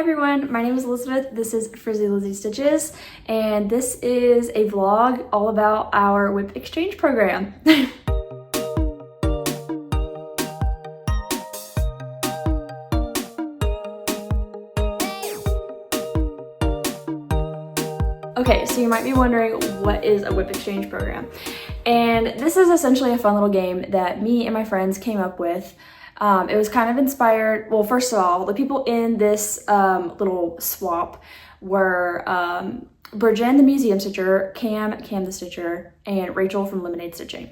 everyone, my name is Elizabeth. This is Frizzy Lizzie Stitches, and this is a vlog all about our WIP exchange program. Okay, so you might be wondering, what is a WIP exchange program? And this is essentially a fun little game that me and my friends came up with. It was kind of inspired, well, first of all, the people in this little swap were Brijin, the museum stitcher, Cam the stitcher, and Rachel from Lemonade Stitching.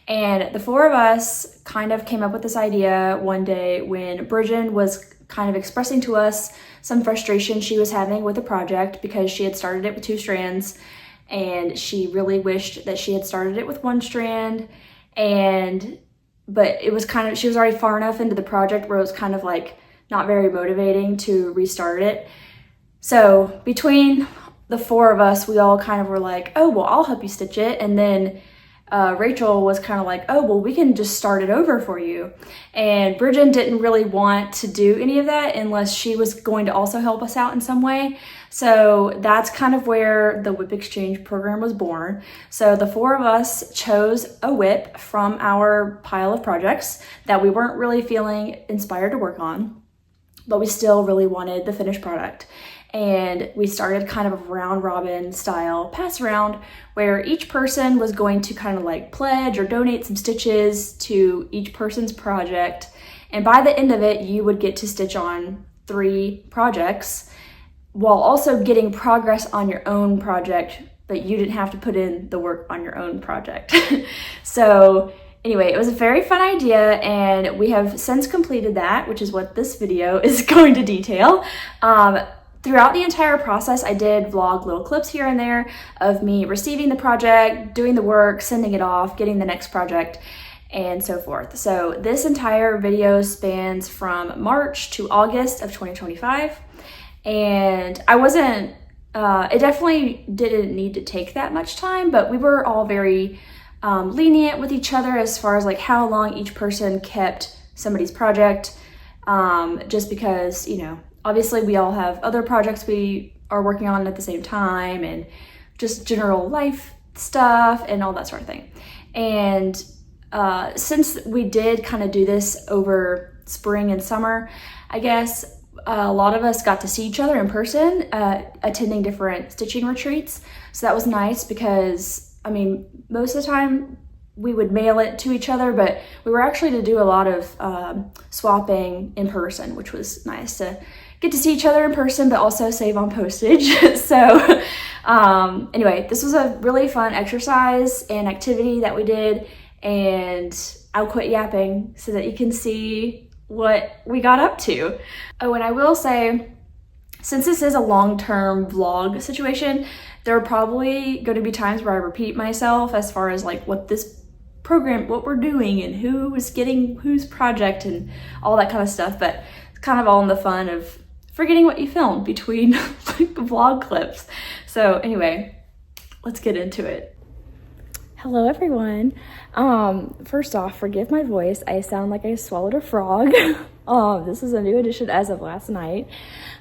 And the four of us kind of came up with this idea one day when Brijin was kind of expressing to us some frustration she was having with the project because she had started it with 2 strands and she really wished that she had started it with 1 strand, but it was kind of, she was already far enough into the project where it was kind of like not very motivating to restart it. So between the 4 of us, we all kind of were like, oh, well, I'll help you stitch it. And then Rachel was kind of like, oh, well, we can just start it over for you. And Bridget didn't really want to do any of that unless she was going to also help us out in some way. So that's kind of where the WIP exchange program was born. So the 4 of us chose a WIP from our pile of projects that we weren't really feeling inspired to work on, but we still really wanted the finished product. And we started kind of a round robin style pass around where each person was going to kind of like pledge or donate some stitches to each person's project. And by the end of it, you would get to stitch on 3 projects while also getting progress on your own project, but you didn't have to put in the work on your own project. So anyway, it was a very fun idea and we have since completed that, which is what this video is going to detail. Throughout the entire process, I did vlog little clips here and there of me receiving the project, doing the work, sending it off, getting the next project, and so forth. So this entire video spans from March to August of 2025. And I wasn't, it definitely didn't need to take that much time, but we were all very lenient with each other as far as like how long each person kept somebody's project, just because, you know, obviously we all have other projects we are working on at the same time and just general life stuff and all that sort of thing. And since we did kind of do this over spring and summer, I guess a lot of us got to see each other in person, attending different stitching retreats. So that was nice because, I mean, most of the time we would mail it to each other, but we were actually to do a lot of swapping in person, which was nice to get to see each other in person, but also save on postage. So anyway, this was a really fun exercise and activity that we did, and I'll quit yapping so that you can see what we got up to. Oh, and I will say, since this is a long-term vlog situation, there are probably going to be times where I repeat myself as far as like what this program, what we're doing and who is getting whose project and all that kind of stuff, but it's kind of all in the fun of forgetting what you filmed between like vlog clips. So anyway, let's get into it. Hello everyone. First off, forgive my voice. I sound like I swallowed a frog. This is a new edition as of last night.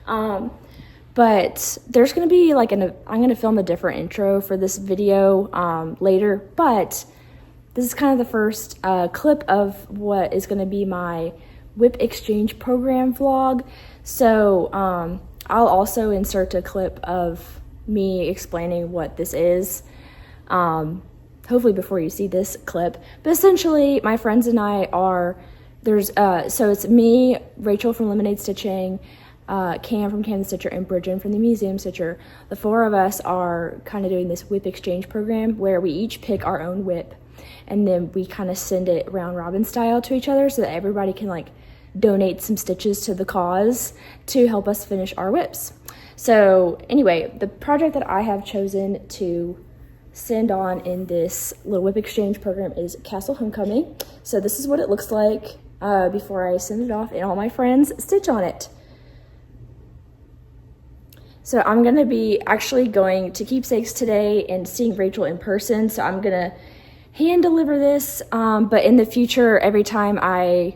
But there's gonna be like I'm gonna film a different intro for this video later, but this is kind of the first clip of what is gonna be my WIP exchange program vlog. So I'll also insert a clip of me explaining what this is, hopefully before you see this clip. But essentially, my friends and I are, so it's me, Rachel from Lemonade Stitching, Cam from Cam the Stitcher, and Bridget from the Museum Stitcher. The 4 of us are kind of doing this WIP exchange program where we each pick our own WIP, and then we kind of send it round robin style to each other so that everybody can like donate some stitches to the cause to help us finish our WIPs. So anyway, the project that I have chosen to send on in this little WIP exchange program is Castle Homecoming. So this is what it looks like before I send it off and all my friends stitch on it. So I'm gonna be actually going to Keepsakes today and seeing Rachel in person. So I'm gonna hand deliver this, but in the future, every time I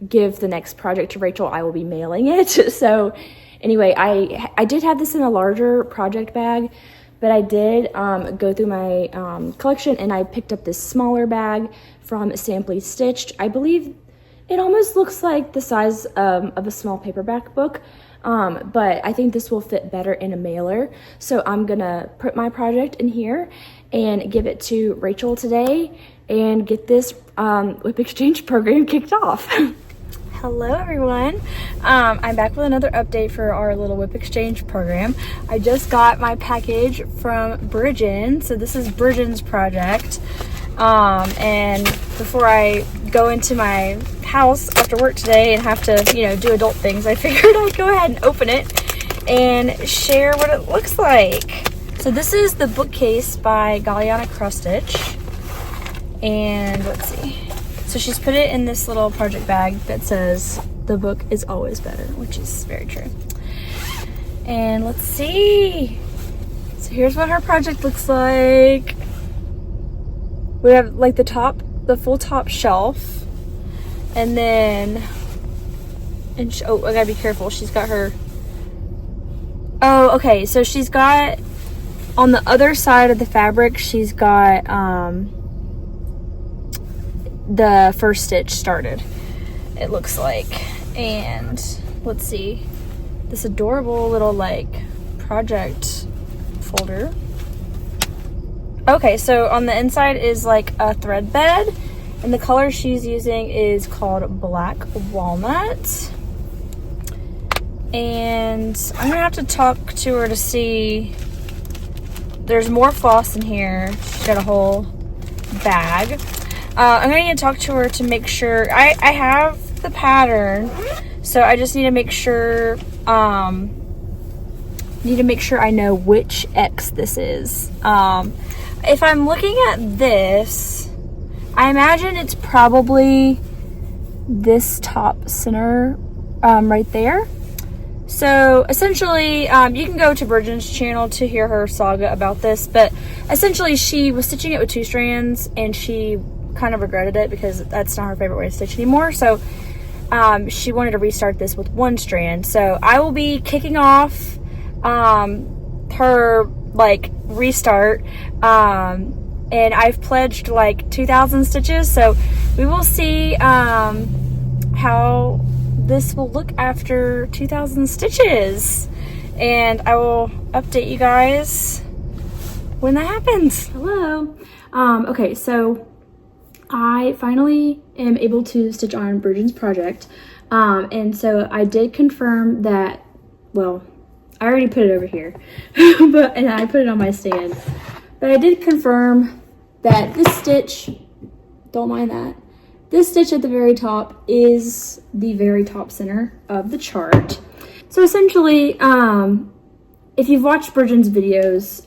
give the next project to Rachel, I will be mailing it. So Anyway, I did have this in a larger project bag, but I did go through my collection and I picked up this smaller bag from Simply Stitched. I believe it almost looks like the size of a small paperback book, but I think this will fit better in a mailer. So I'm gonna put my project in here and give it to Rachel today and get this WIP exchange program kicked off. Hello everyone, I'm back with another update for our little WIP exchange program. I just got my package from Brijin, so this is Brijin's project. And before I go into my house after work today and have to, you know, do adult things, I figured I'd go ahead and open it and share what it looks like. So this is the Bookcase by Galianna cross stitch, and let's see. So she's put it in this little project bag that says the book is always better, which is very true. And let's see. So here's what her project looks like. We have like the full top shelf, and then, oh, I gotta be careful. She's got her, oh, okay. So she's got, on the other side of the fabric, she's got, the first stitch started, it looks like. And let's see, this adorable little like project folder. Okay, so on the inside is like a thread bed, and the color she's using is called Black Walnut. And I'm gonna have to talk to her to see, there's more floss in here. She's got a whole bag. I'm gonna need to talk to her to make sure, I have the pattern, so I just need to make sure, I know which X this is. If I'm looking at this, I imagine it's probably this top center right there. So essentially, you can go to Brijin's channel to hear her saga about this, but essentially she was stitching it with 2 strands and she kind of regretted it because that's not her favorite way to stitch anymore. So she wanted to restart this with 1 strand. So I will be kicking off her like restart, and I've pledged like 2,000 stitches, so we will see how this will look after 2,000 stitches, and I will update you guys when that happens. Hello. Okay, so I finally am able to stitch on Brijin's project, and so I did confirm that, well, I already put it over here, and I put it on my stand, but I did confirm that this stitch, don't mind that, this stitch at the very top is the very top center of the chart. So essentially, if you've watched Brijin's videos,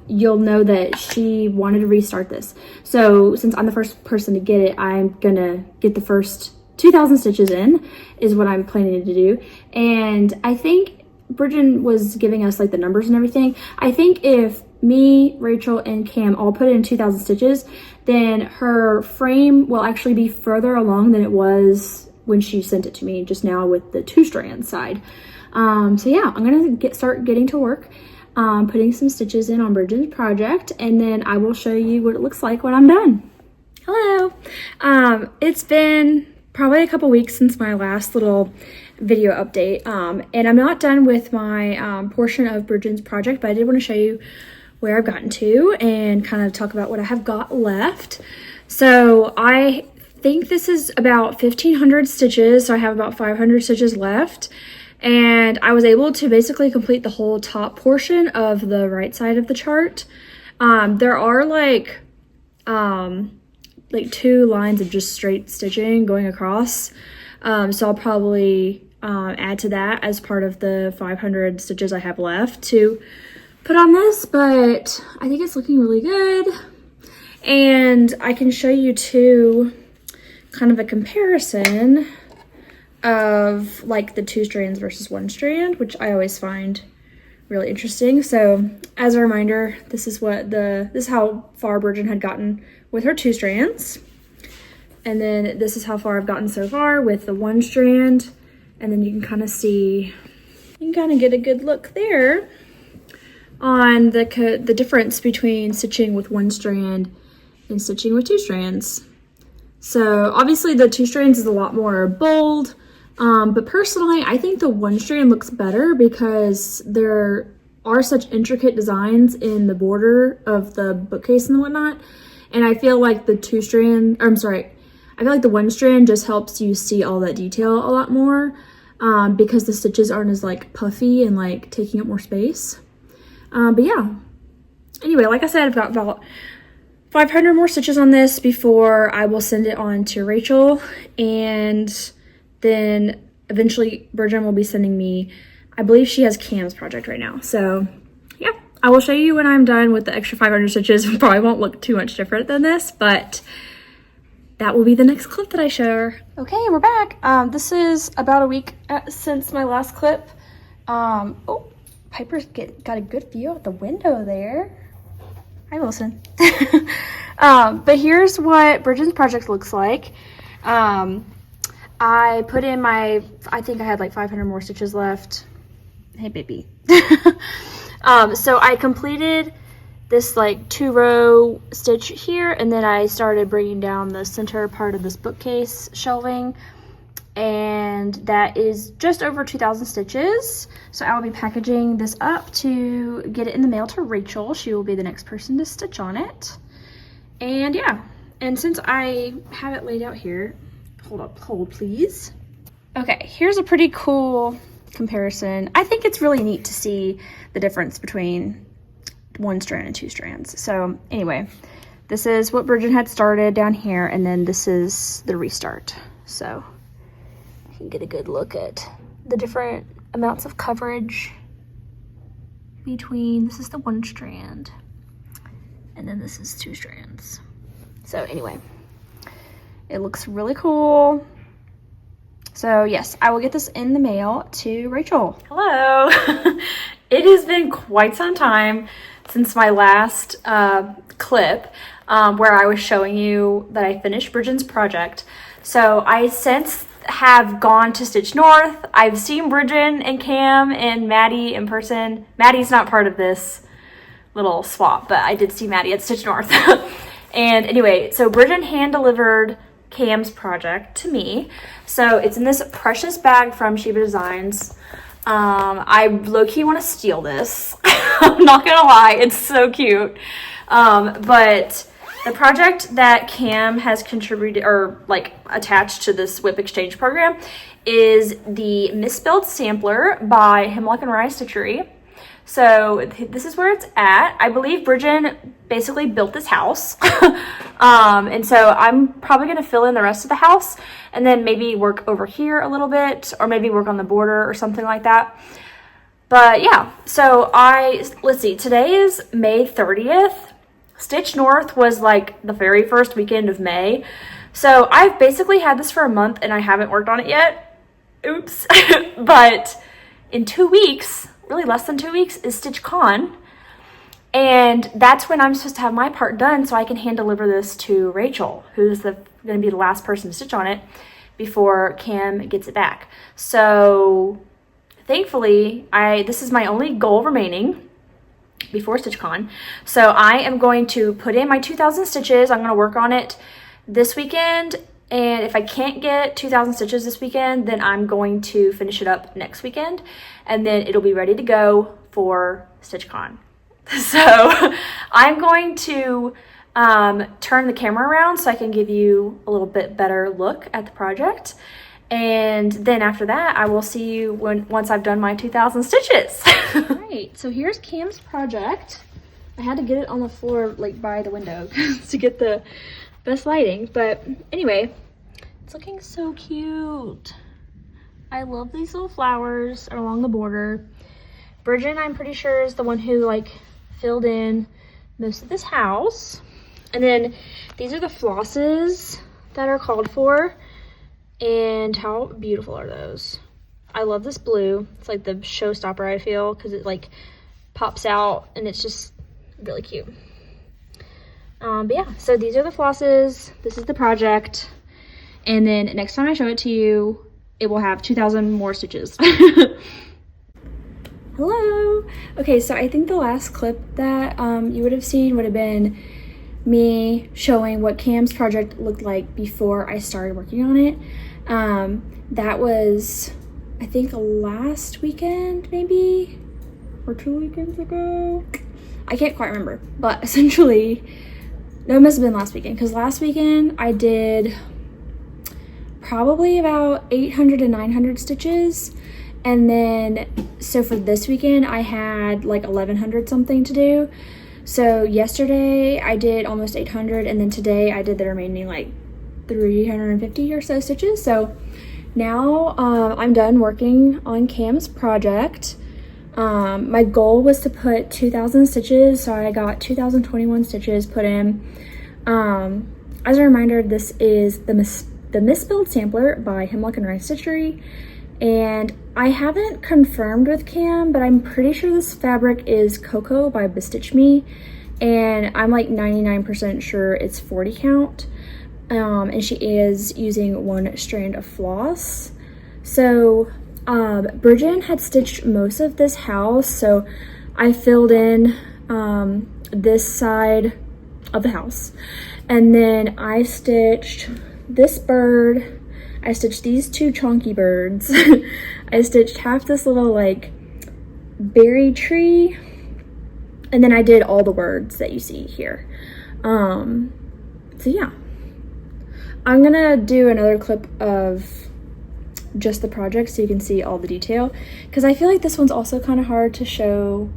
you'll know that she wanted to restart this. So since I'm the first person to get it, I'm gonna get the first 2,000 stitches in, is what I'm planning to do. And I think Brijin was giving us like the numbers and everything. I think if me, Rachel, and Cam all put in 2,000 stitches, then her frame will actually be further along than it was when she sent it to me just now with the 2-strand side. So yeah, I'm gonna start getting to work, putting some stitches in on Brijin's project, and then I will show you what it looks like when I'm done. Hello. It's been probably a couple weeks since my last little video update, and I'm not done with my portion of Brijin's project, but I did want to show you where I've gotten to and kind of talk about what I have got left. So I think this is about 1,500 stitches, so I have about 500 stitches left, and I was able to basically complete the whole top portion of the right side of the chart. There are like 2 lines of just straight stitching going across, so I'll probably add to that as part of the 500 stitches I have left to put on this, but I think it's looking really good. And I can show you too kind of a comparison of like the 2 strands versus 1 strand, which I always find really interesting. So as a reminder, this is how far Brijin had gotten with her 2 strands. And then this is how far I've gotten so far with the 1 strand. And then you can kind of see you can kind of get a good look there on the difference between stitching with one strand and stitching with two strands. So obviously the two strands is a lot more bold, but personally I think the one strand looks better because there are such intricate designs in the border of the bookcase and whatnot, and I feel like the I feel like the one strand just helps you see all that detail a lot more, because the stitches aren't as like puffy and like taking up more space. But yeah, anyway, like I said, I've got about 500 more stitches on this before I will send it on to Rachel, and then eventually Brijin will be sending me, I believe she has Cam's project right now. So yeah, I will show you when I'm done with the extra 500 stitches. Probably won't look too much different than this, but that will be the next clip that I show her. Okay, we're back. This is about a week since my last clip. Oh, Piper's got a good view out the window there. Hi, Wilson. But here's what Brijin's project looks like. I put in I think I had like 500 more stitches left. Hey, baby. So I completed this like 2-row stitch here, and then I started bringing down the center part of this bookcase shelving, and that is just over 2,000 stitches. So I will be packaging this up to get it in the mail to Rachel. She will be the next person to stitch on it. And yeah, and since I have it laid out here, hold please. Okay, here's a pretty cool comparison. I think it's really neat to see the difference between one strand and two strands. So anyway, this is what Brijin had started down here, and then this is the restart. So you can get a good look at the different amounts of coverage between, this is the one strand, and then this is two strands. So anyway, it looks really cool. So yes, I will get this in the mail to Rachel. Hello. It has been quite some time since my last clip where I was showing you that I finished Brijin's project. So I since have gone to Stitch North. I've seen Brijin and Cam and Maddie in person. Maddie's not part of this little swap, but I did see Maddie at Stitch North. And anyway, so Brijin hand delivered Cam's project to me. So it's in this precious bag from Sheba Designs. I low-key want to steal this. I'm not gonna lie, it's so cute. But the project that Cam has contributed or like attached to this WIP exchange program is the Misspelled sampler by Hemlock and Stitchery. So this is where it's at. I believe Brijin basically built this house. And so I'm probably gonna fill in the rest of the house and then maybe work over here a little bit, or maybe work on the border or something like that. But yeah, so let's see, today is May 30th. Stitch North was like the very first weekend of May. So I've basically had this for a month and I haven't worked on it yet. Oops. But in 2 weeks, really less than 2 weeks, is StitchCon. And that's when I'm supposed to have my part done so I can hand deliver this to Rachel, who's going to be the last person to stitch on it before Cam gets it back. So thankfully, this is my only goal remaining before StitchCon. So I am going to put in my 2,000 stitches. I'm going to work on it this weekend. And if I can't get 2,000 stitches this weekend, then I'm going to finish it up next weekend. And then it'll be ready to go for StitchCon. So I'm going to turn the camera around so I can give you a little bit better look at the project. And then after that, I will see you once I've done my 2,000 stitches. All right, so here's Cam's project. I had to get it on the floor like by the window to get the best lighting. But anyway, it's looking so cute. I love these little flowers along the border. Brijin, I'm pretty sure, is the one who like filled in most of this house. And then these are the flosses that are called for. And how beautiful are those? I love this blue. It's like the showstopper, I feel, because it like pops out and it's just really cute. But yeah, so these are the flosses. This is the project. And then next time I show it to you, it will have 2,000 more stitches. Hello! Okay, so I think the last clip that you would have seen would have been me showing what Cam's project looked like before I started working on it. That was, I think, last weekend maybe, or 2 weekends ago. I can't quite remember, but essentially, no, it must have been last weekend, because last weekend I did probably about 800 to 900 stitches. And then, so for this weekend, I had like 1100 something to do. So yesterday I did almost 800, and then today I did the remaining like 350 or so stitches. So now I'm done working on Cam's project. My goal was to put 2,000 stitches, so I got 2,021 stitches put in. As a reminder, this is the Misspelled sampler by Hemlock and Stitchery. And I haven't confirmed with Cam, but I'm pretty sure this fabric is Cocoa by Bestitch Me, and I'm like 99% sure it's 40 count. And she is using 1 strand of floss. So Brijin had stitched most of this house, so I filled in this side of the house, and then I stitched this bird. I stitched these 2 chunky birds. I stitched half this little like berry tree, and then I did all the words that you see here. So yeah, I'm gonna do another clip of just the project so you can see all the detail, because I feel like this one's also kind of hard to show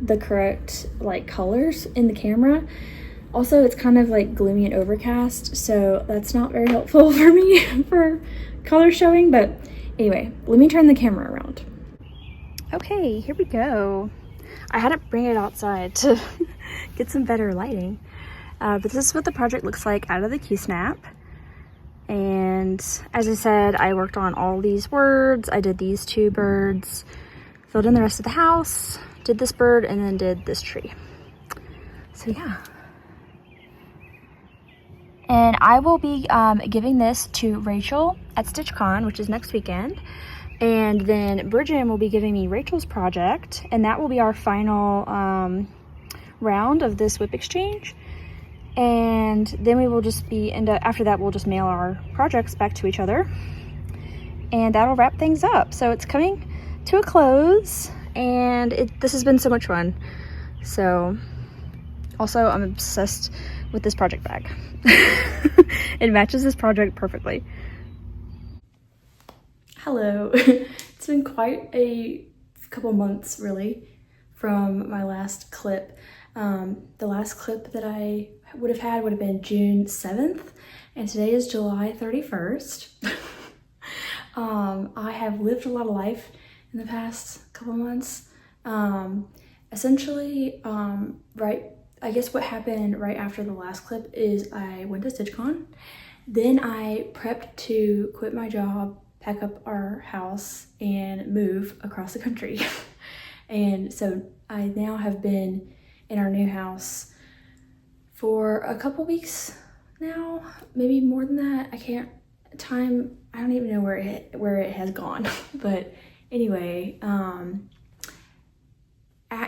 the correct like colors in the camera. Also, it's kind of like gloomy and overcast, so that's not very helpful for me for color showing. But anyway, let me turn the camera around. Okay, here we go. I had to bring it outside to get some better lighting. But this is what the project looks like out of the Q-snap. And as I said, I worked on all these words. I did these 2 birds, filled in the rest of the house, did this bird, and then did this tree. So yeah. And I will be giving this to Rachel at StitchCon, which is next weekend. And then Brijin will be giving me Rachel's project, and that will be our final round of this WIP exchange. And then we will just be, after that, we'll just mail our projects back to each other. And that'll wrap things up. So it's coming to a close, and this has been so much fun. So, also, I'm obsessed with this project bag. It matches this project perfectly. Hello. It's been quite a couple months really from my last clip. The last clip that I would have been June 7th, and today is July 31st. I have lived a lot of life in the past couple months. Essentially, I guess what happened right after the last clip is I went to StitchCon. Then I prepped to quit my job, pack up our house, and move across the country. And so I now have been in our new house for a couple weeks now, maybe more than that. I don't even know where it has gone. But anyway,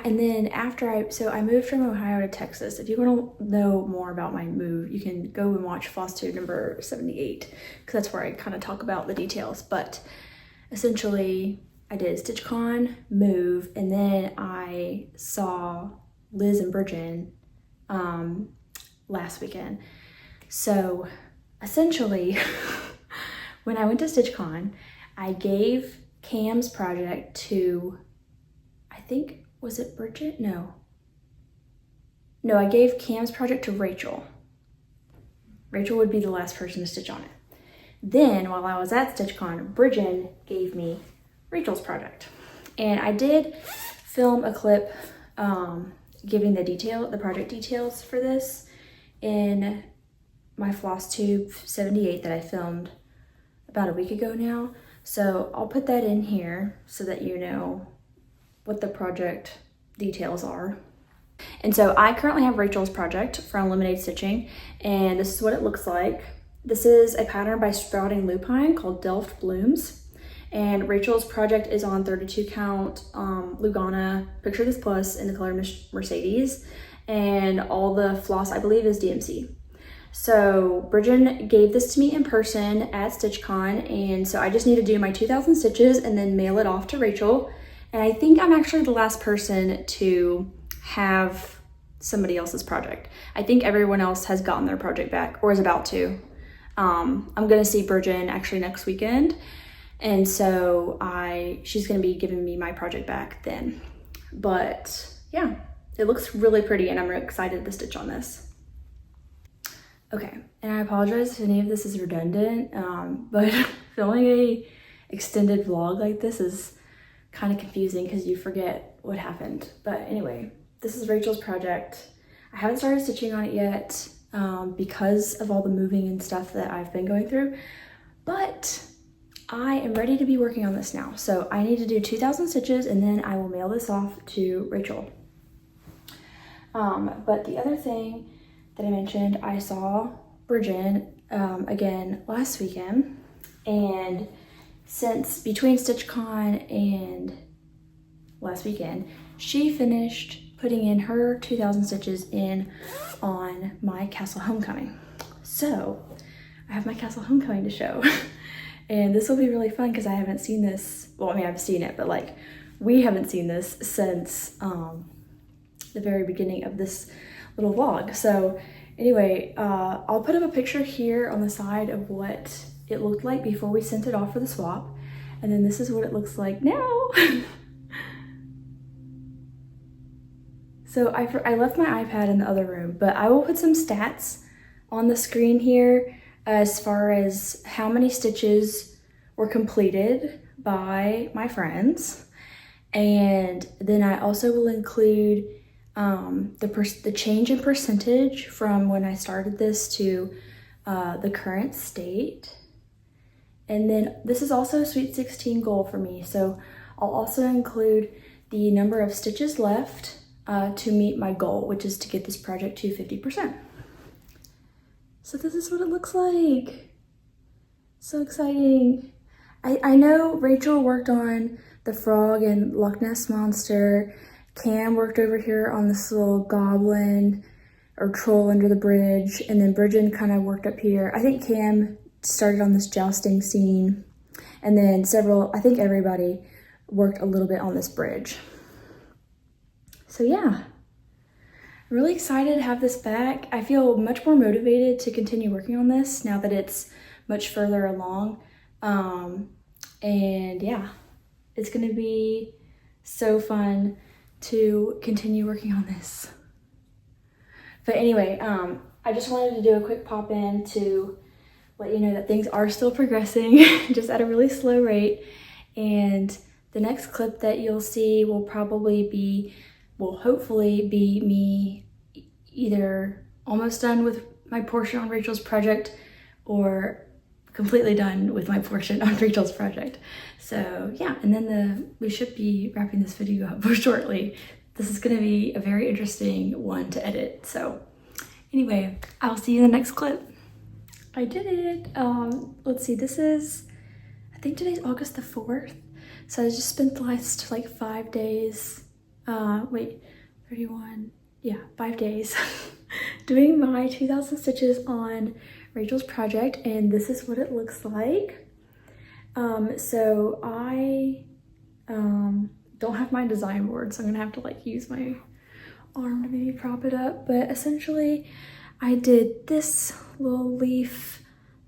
and then after I moved from Ohio to Texas. If you want to know more about my move, you can go and watch FlossTube number 78, because that's where I kind of talk about the details. But essentially, I did StitchCon, move, and then I saw Liz and Brijin last weekend. So essentially, when I went to StitchCon, I gave Cam's project to, I think, was it Bridget? No, I gave Cam's project to Rachel. Rachel would be the last person to stitch on it. Then, while I was at StitchCon, Brijin gave me Rachel's project. And I did film a clip giving the project details for this in my FlossTube 78 that I filmed about a week ago now. So I'll put that in here so that you know what the project details are. And so I currently have Rachel's project from Lemonade Stitching, and this is what it looks like. This is a pattern by Sprouting Lupine called Delft Blooms, And Rachel's project is on 32 count Lugana Picture This Plus in the color Mercedes, and all the floss I believe is DMC. So Brijin gave this to me in person at StitchCon, and so I just need to do my 2,000 stitches and then mail it off to Rachel. And I think I'm actually the last person to have somebody else's project. I think everyone else has gotten their project back or is about to. I'm gonna see Brijin actually next weekend, and so she's gonna be giving me my project back then. But yeah, it looks really pretty and I'm really excited to stitch on this. Okay, and I apologize if any of this is redundant, but filming a extended vlog like this is kind of confusing because you forget what happened. But anyway, this is Rachel's project. I haven't started stitching on it yet because of all the moving and stuff that I've been going through, but I am ready to be working on this now. So I need to do 2,000 stitches and then I will mail this off to Rachel. But the other thing that I mentioned, I saw Brijin again last weekend, and since between StitchCon and last weekend, she finished putting in her 2,000 stitches in on my Castle Homecoming. So I have my Castle Homecoming to show. And this will be really fun because I haven't seen this. Well, I mean, I've seen it, but like we haven't seen this since the very beginning of this little vlog. So anyway, I'll put up a picture here on the side of what it looked like before we sent it off for the swap. And then this is what it looks like now. So I left my iPad in the other room, but I will put some stats on the screen here as far as how many stitches were completed by my friends. And then I also will include the change in percentage from when I started this to the current state. And then this is also a Sweet 16 goal for me. So I'll also include the number of stitches left to meet my goal, which is to get this project to 50%. So this is what it looks like. So exciting. I know Rachel worked on the frog and Loch Ness Monster. Cam worked over here on this little goblin or troll under the bridge, and then Brijin kind of worked up here. I think Cam started on this jousting scene, and then I think everybody worked a little bit on this bridge. So yeah, I'm really excited to have this back. I feel much more motivated to continue working on this now that it's much further along. And yeah, it's gonna be so fun to continue working on this. But anyway, I just wanted to do a quick pop in to let you know that things are still progressing, just at a really slow rate. And the next clip that you'll see will hopefully be me either almost done with my portion on Rachel's project or completely done with my portion on Rachel's project. So yeah, and then we should be wrapping this video up shortly. This is gonna be a very interesting one to edit. So anyway, I'll see you in the next clip. I did it. Let's see, I think today's August the 4th. So I just spent the last like 5 days, 31, yeah, 5 days doing my 2,000 stitches on Rachel's project, and this is what it looks like. So I don't have my design board, so I'm gonna have to like use my arm to maybe prop it up, but essentially I did this little leaf,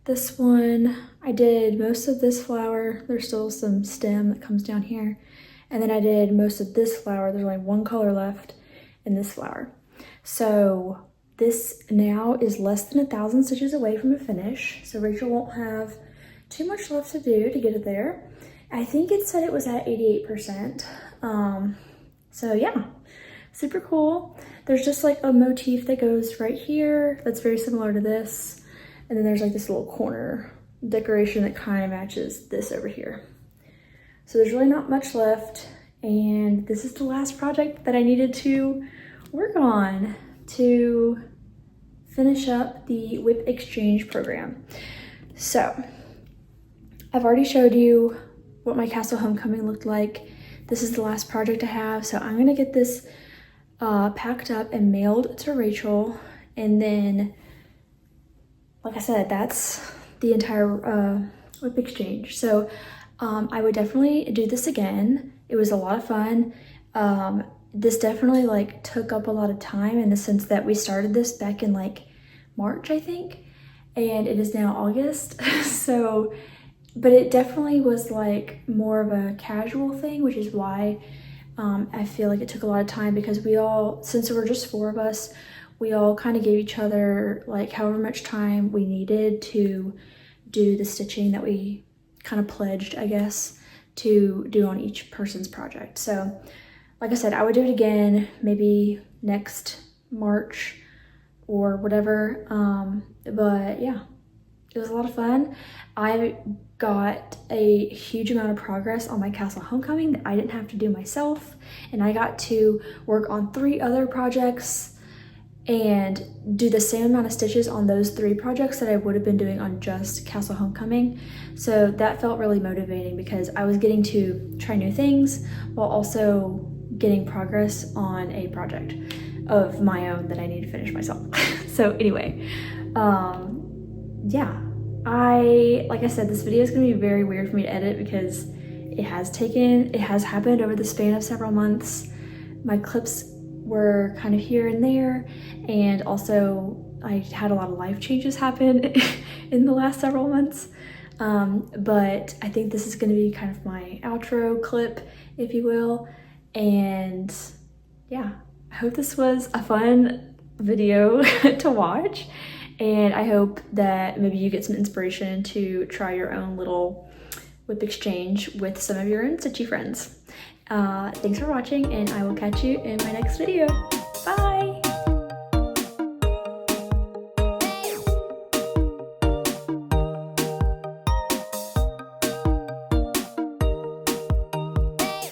this one, I did most of this flower, there's still some stem that comes down here, and then I did most of this flower, there's only one color left in this flower. So this now is less than 1,000 stitches away from a finish, so Rachel won't have too much left to do to get it there. I think it said it was at 88%. So yeah, super cool. There's just like a motif that goes right here that's very similar to this. And then there's like this little corner decoration that kind of matches this over here. So there's really not much left. And this is the last project that I needed to work on to finish up the WIP exchange program. So I've already showed you what my castle homecoming looked like. This is the last project I have, so I'm gonna get this packed up and mailed to Rachel, and then, like I said, that's the entire WIP exchange. So I would definitely do this again. It was a lot of fun. This definitely like took up a lot of time in the sense that we started this back in like March, I think, and it is now August. So, but it definitely was like more of a casual thing, which is why I feel like it took a lot of time, because we all, since there were just 4 of us, we all kind of gave each other like however much time we needed to do the stitching that we kind of pledged, I guess, to do on each person's project. So like I said, I would do it again, maybe next March or whatever. But yeah, it was a lot of fun. I got a huge amount of progress on my castle homecoming that I didn't have to do myself. And I got to work on 3 other projects and do the same amount of stitches on those 3 projects that I would have been doing on just castle homecoming. So that felt really motivating because I was getting to try new things while also getting progress on a project of my own that I need to finish myself. So anyway, yeah, like I said, this video is gonna be very weird for me to edit because it has happened over the span of several months. My clips were kind of here and there, and also I had a lot of life changes happen in the last several months. But I think this is going to be kind of my outro clip, if you will. And yeah, I hope this was a fun video to watch, and I hope that maybe you get some inspiration to try your own little WIP exchange with some of your own stitchy friends. Thanks for watching, and I will catch you in my next video. Bye!